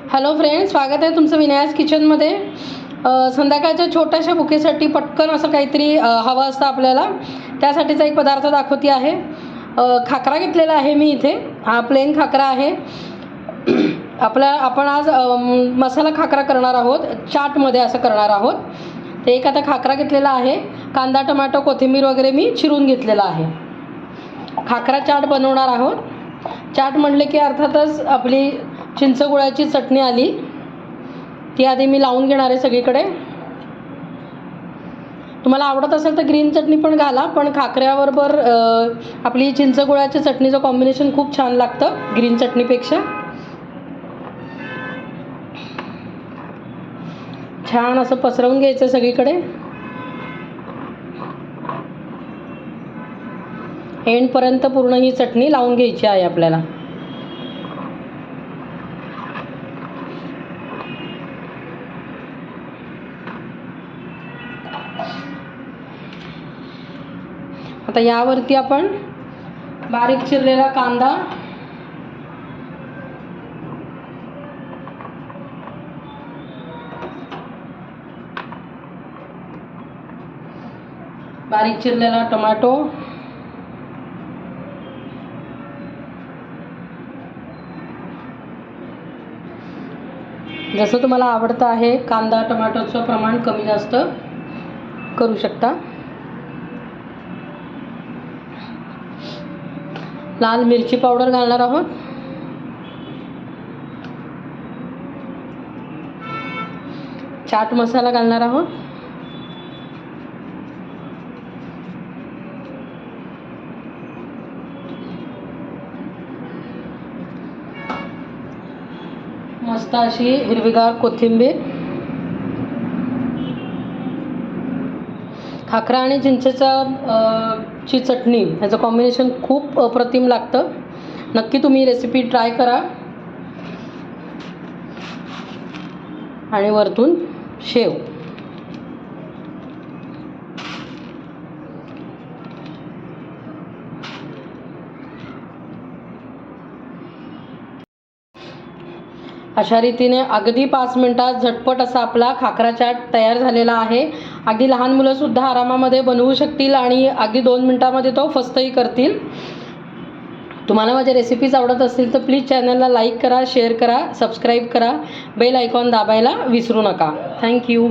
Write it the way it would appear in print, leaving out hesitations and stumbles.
Hello friends, स्वागत आहे तुमचं विनायक किचनमध्ये. संध्याकाळच्या छोट्याशा बुकेसाठी पटकन असं काहीतरी हवं असतं आपल्याला, त्यासाठीचा एक पदार्थ दाखवते आहे. खाकरा घेतलेला आहे मी इथे. हा प्लेन खाकरा आहे. आपण आज मसाला खाकरा करणार आहोत, चाटमध्ये असं करणार आहोत. ते एक आता खाकरा घेतलेला आहे. कांदा, टमाटो, कोथिंबीर वगैरे मी चिरून घेतलेला आहे. खाकरा चाट बनवणार आहोत. चाट म्हटले की अर्थातच आपली चिंचगुळाची चटणी आली, ती आधी मी लावून घेणार आहे सगळीकडे. तुम्हाला आवडत असेल तर ग्रीन चटणी पण घाला, पण खाकऱ्याबरोबर आपली चिंचगुळाच्या चटणीचं कॉम्बिनेशन खूप छान लागतं ग्रीन चटणीपेक्षा. छान असं पसरवून घ्यायचं सगळीकडे. एंडपर्यंत पूर्ण ही चटणी लावून घ्यायची आहे आपल्याला. आता यावरती आपण बारीक चिरलेला कांदा, बारीक चिरलेला टोमॅटो, जसं तुम्हाला आवडतं आहे कांदा टोमॅटोचं प्रमाण कमी जास्त करू शकता. लाल मिरची पावडर घालणार आहोत. चाट मसाला घालणार आहोत. मस्त अशी हिरवीगार कोथिंबीर. खाकरा आणि चिंचेची चटणी ह्याचं कॉम्बिनेशन खूप अप्रतिम लागतं. नक्की तुम्ही रेसिपी ट्राय करा. आणि वरतून शेव. अशा रीतीने अगदी 5 मिनिटात झटपट असा आपला खाकरा चाट तयार झालेला आहे. अगदी लहान मुलंसुद्धा आरामामध्ये बनवू शकतील आणि अगदी 2 मिनिटामध्ये तो फस्तही करतील. तुम्हाला माझ्या रेसिपीज आवडत असतील तर प्लीज चॅनलला लाईक करा, शेअर करा, सबस्क्राईब करा, बेल आयकॉन दाबायला विसरू नका. थँक्यू.